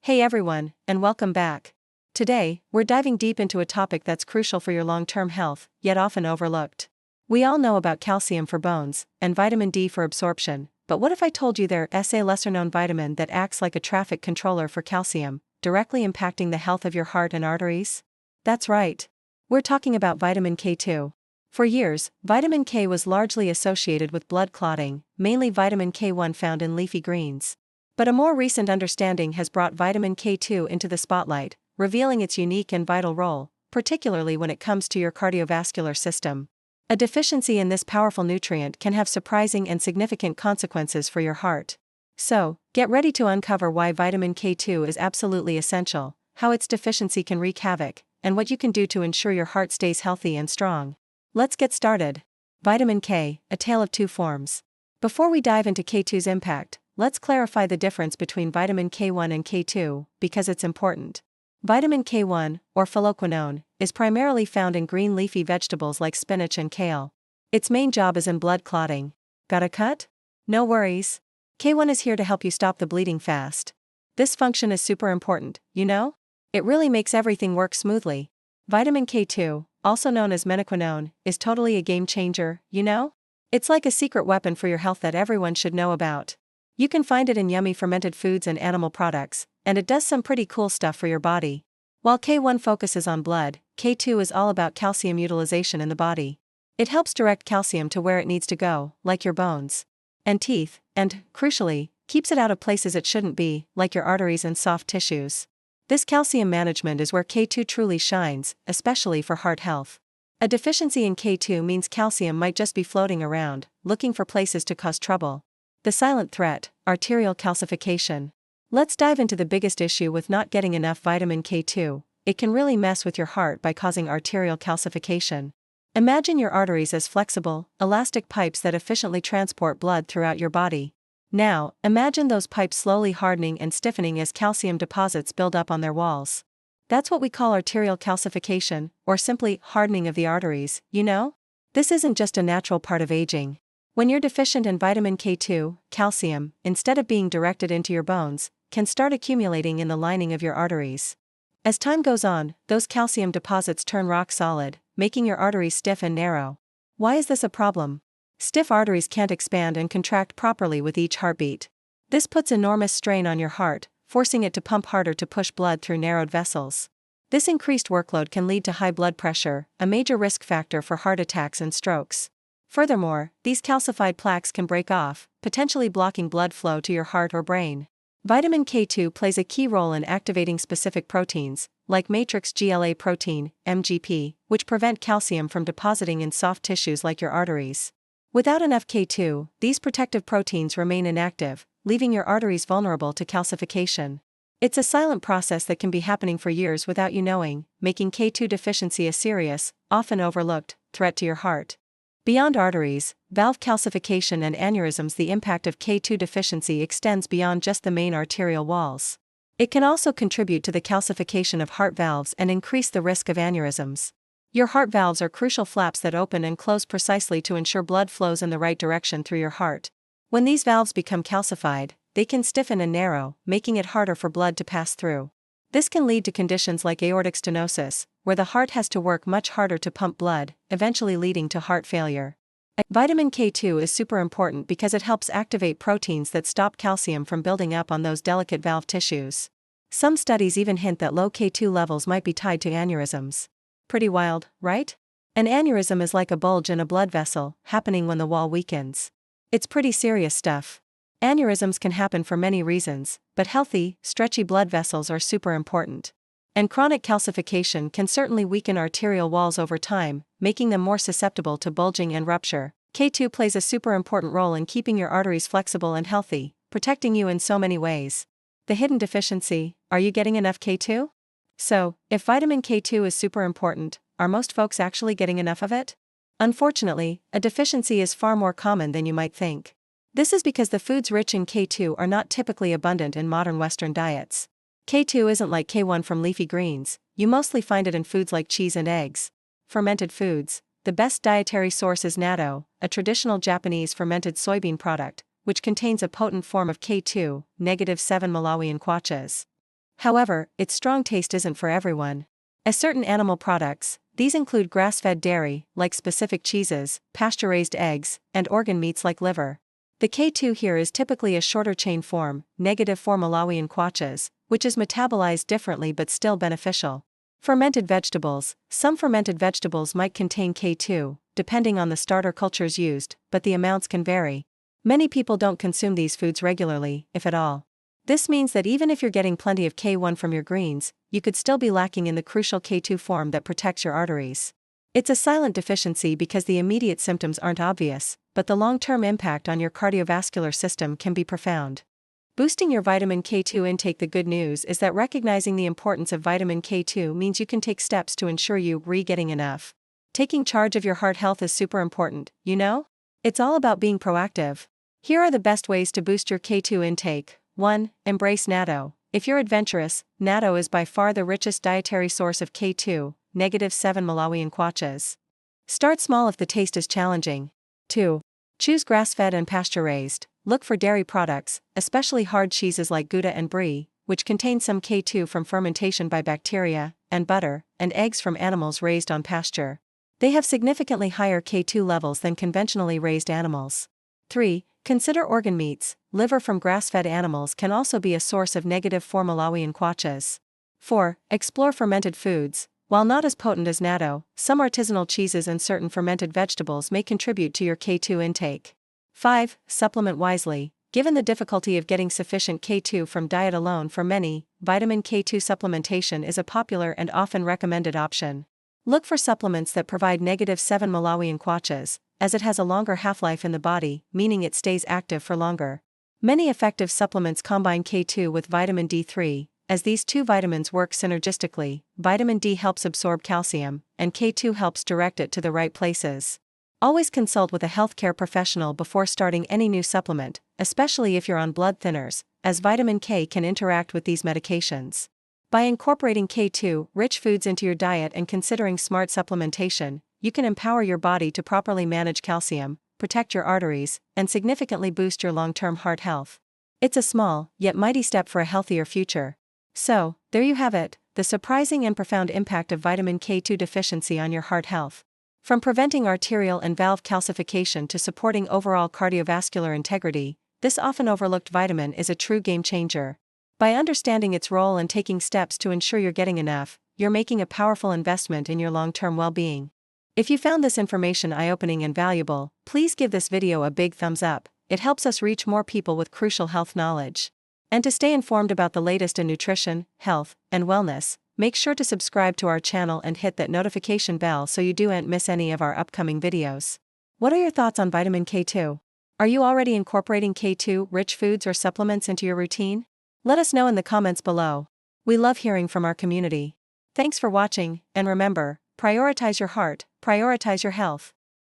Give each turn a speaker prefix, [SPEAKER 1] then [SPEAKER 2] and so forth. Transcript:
[SPEAKER 1] Hey everyone, and welcome back. Today, we're diving deep into a topic that's crucial for your long-term health, yet often overlooked. We all know about calcium for bones, and vitamin D for absorption, but what if I told you there's a lesser-known vitamin that acts like a traffic controller for calcium, directly impacting the health of your heart and arteries? That's right. We're talking about vitamin K2. For years, vitamin K was largely associated with blood clotting, mainly vitamin K1 found in leafy greens. But a more recent understanding has brought vitamin K2 into the spotlight, revealing its unique and vital role, particularly when it comes to your cardiovascular system. A deficiency in this powerful nutrient can have surprising and significant consequences for your heart. So, get ready to uncover why vitamin K2 is absolutely essential, how its deficiency can wreak havoc, and what you can do to ensure your heart stays healthy and strong. Let's get started. Vitamin K, a tale of two forms. Before we dive into K2's impact, let's clarify the difference between vitamin K1 and K2, because it's important. Vitamin K1, or phylloquinone, is primarily found in green leafy vegetables like spinach and kale. Its main job is in blood clotting. Got a cut? No worries. K1 is here to help you stop the bleeding fast. This function is super important, you know? It really makes everything work smoothly. Vitamin K2, also known as menaquinone, is totally a game changer, you know? It's like a secret weapon for your health that everyone should know about. You can find it in yummy fermented foods and animal products, and it does some pretty cool stuff for your body. While K1 focuses on blood, K2 is all about calcium utilization in the body. It helps direct calcium to where it needs to go, like your bones and teeth, and, crucially, keeps it out of places it shouldn't be, like your arteries and soft tissues. This calcium management is where K2 truly shines, especially for heart health. A deficiency in K2 means calcium might just be floating around, looking for places to cause trouble. The silent threat, arterial calcification. Let's dive into the biggest issue with not getting enough vitamin K2. It can really mess with your heart by causing arterial calcification. Imagine your arteries as flexible, elastic pipes that efficiently transport blood throughout your body. Now, imagine those pipes slowly hardening and stiffening as calcium deposits build up on their walls. That's what we call arterial calcification, or simply hardening of the arteries, you know? This isn't just a natural part of aging. When you're deficient in vitamin K2, calcium, instead of being directed into your bones, can start accumulating in the lining of your arteries. As time goes on, those calcium deposits turn rock solid, making your arteries stiff and narrow. Why is this a problem? Stiff arteries can't expand and contract properly with each heartbeat. This puts enormous strain on your heart, forcing it to pump harder to push blood through narrowed vessels. This increased workload can lead to high blood pressure, a major risk factor for heart attacks and strokes. Furthermore, these calcified plaques can break off, potentially blocking blood flow to your heart or brain. Vitamin K2 plays a key role in activating specific proteins, like matrix GLA protein, MGP, which prevent calcium from depositing in soft tissues like your arteries. Without enough K2, these protective proteins remain inactive, leaving your arteries vulnerable to calcification. It's a silent process that can be happening for years without you knowing, making K2 deficiency a serious, often overlooked, threat to your heart. Beyond arteries, valve calcification and aneurysms. The impact of K2 deficiency extends beyond just the main arterial walls. It can also contribute to the calcification of heart valves and increase the risk of aneurysms. Your heart valves are crucial flaps that open and close precisely to ensure blood flows in the right direction through your heart. When these valves become calcified, they can stiffen and narrow, making it harder for blood to pass through. This can lead to conditions like aortic stenosis, where the heart has to work much harder to pump blood, eventually leading to heart failure. Vitamin K2 is super important because it helps activate proteins that stop calcium from building up on those delicate valve tissues. Some studies even hint that low K2 levels might be tied to aneurysms. Pretty wild, right? An aneurysm is like a bulge in a blood vessel, happening when the wall weakens. It's pretty serious stuff. Aneurysms can happen for many reasons, but healthy, stretchy blood vessels are super important. And chronic calcification can certainly weaken arterial walls over time, making them more susceptible to bulging and rupture. K2 plays a super important role in keeping your arteries flexible and healthy, protecting you in so many ways. The hidden deficiency: are you getting enough K2? So, if vitamin K2 is super important, are most folks actually getting enough of it? Unfortunately, a deficiency is far more common than you might think. This is because the foods rich in K2 are not typically abundant in modern Western diets. K2 isn't like K1 from leafy greens. You mostly find it in foods like cheese and eggs. Fermented foods. The best dietary source is Natto, a traditional Japanese fermented soybean product, which contains a potent form of K2, -7 Malawian kwaches. However, its strong taste isn't for everyone. As certain animal products, these include grass-fed dairy, like specific cheeses, pasture-raised eggs, and organ meats like liver. The K2 here is typically a shorter chain form, -4 Malawian kwaches, which is metabolized differently but still beneficial. Fermented vegetables. Some fermented vegetables might contain K2, depending on the starter cultures used, but the amounts can vary. Many people don't consume these foods regularly, if at all. This means that even if you're getting plenty of K1 from your greens, you could still be lacking in the crucial K2 form that protects your arteries. It's a silent deficiency because the immediate symptoms aren't obvious, but the long-term impact on your cardiovascular system can be profound. Boosting your vitamin K2 intake. The good news is that recognizing the importance of vitamin K2 means you can take steps to ensure you're getting enough. Taking charge of your heart health is super important, you know? It's all about being proactive. Here are the best ways to boost your K2 intake. 1. Embrace Natto. If you're adventurous, Natto is by far the richest dietary source of K2, -7 Malawian kwaches. Start small if the taste is challenging. 2. Choose grass-fed and pasture-raised. Look for dairy products, especially hard cheeses like Gouda and Brie, which contain some K2 from fermentation by bacteria, and butter, and eggs from animals raised on pasture. They have significantly higher K2 levels than conventionally raised animals. 3. Consider organ meats. Liver from grass-fed animals can also be a source of -4 Malawian kwaches. 4. Explore fermented foods. While not as potent as natto, some artisanal cheeses and certain fermented vegetables may contribute to your K2 intake. 5. Supplement wisely. Given the difficulty of getting sufficient K2 from diet alone for many, vitamin K2 supplementation is a popular and often recommended option. Look for supplements that provide -7 Malawian kwaches, as it has a longer half-life in the body, meaning it stays active for longer. Many effective supplements combine K2 with vitamin D3, as these two vitamins work synergistically. Vitamin D helps absorb calcium, and K2 helps direct it to the right places. Always consult with a healthcare professional before starting any new supplement, especially if you're on blood thinners, as vitamin K can interact with these medications. By incorporating K2-rich foods into your diet and considering smart supplementation, you can empower your body to properly manage calcium, protect your arteries, and significantly boost your long-term heart health. It's a small, yet mighty step for a healthier future. So, there you have it, the surprising and profound impact of vitamin K2 deficiency on your heart health. From preventing arterial and valve calcification to supporting overall cardiovascular integrity, this often overlooked vitamin is a true game changer. By understanding its role and taking steps to ensure you're getting enough, you're making a powerful investment in your long-term well-being. If you found this information eye-opening and valuable, please give this video a big thumbs up. It helps us reach more people with crucial health knowledge. And to stay informed about the latest in nutrition, health, and wellness, make sure to subscribe to our channel and hit that notification bell so you don't miss any of our upcoming videos. What are your thoughts on vitamin K2? Are you already incorporating K2-rich foods or supplements into your routine? Let us know in the comments below. We love hearing from our community. Thanks for watching, and remember, prioritize your heart, prioritize your health.